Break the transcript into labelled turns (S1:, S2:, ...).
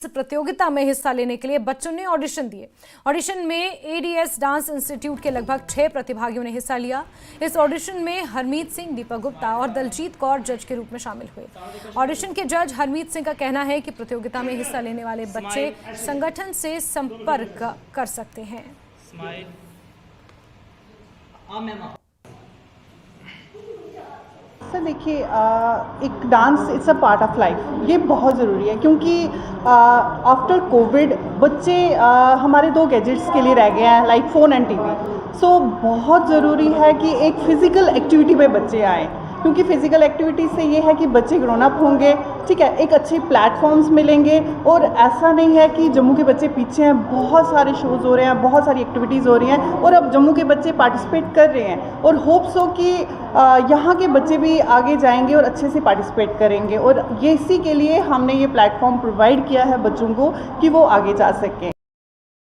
S1: इस प्रतियोगिता में हिस्सा लेने के लिए बच्चों ने ऑडिशन दिए। ऑडिशन में एडीएस डांस इंस्टीट्यूट के लगभग 6 प्रतिभागियों ने हिस्सा लिया। इस ऑडिशन में हरमीत सिंह, दीपक गुप्ता और दलजीत कौर जज के रूप में शामिल हुए। ऑडिशन के जज हरमीत सिंह का कहना है कि प्रतियोगिता में हिस्सा लेने वाले बच्चे संगठन से संपर्क कर सकते हैं।
S2: सर देखिए, एक dance it's a part of life, ये बहुत ज़रूरी है क्योंकि आफ्टर कोविड बच्चे हमारे 2 गैजेट्स के लिए रह गए हैं, लाइक फ़ोन एंड टीवी। सो बहुत ज़रूरी है कि एक फ़िज़िकल एक्टिविटी पे बच्चे आएँ, क्योंकि फ़िज़िकल एक्टिविटी से ये है कि बच्चे ग्रोन अप होंगे, ठीक है, एक अच्छे प्लेटफॉर्म्स मिलेंगे। और ऐसा नहीं है कि जम्मू के बच्चे पीछे हैं, बहुत सारे शोज़ हो रहे हैं, बहुत सारी एक्टिविटीज़ हो रही हैं और अब जम्मू के बच्चे पार्टिसिपेट कर रहे हैं और होप्स हो कि यहाँ के बच्चे भी आगे जाएंगे और अच्छे से पार्टिसिपेट करेंगे। और ये इसी के लिए हमने ये प्लेटफॉर्म प्रोवाइड किया है बच्चों को कि वो आगे जा सकें।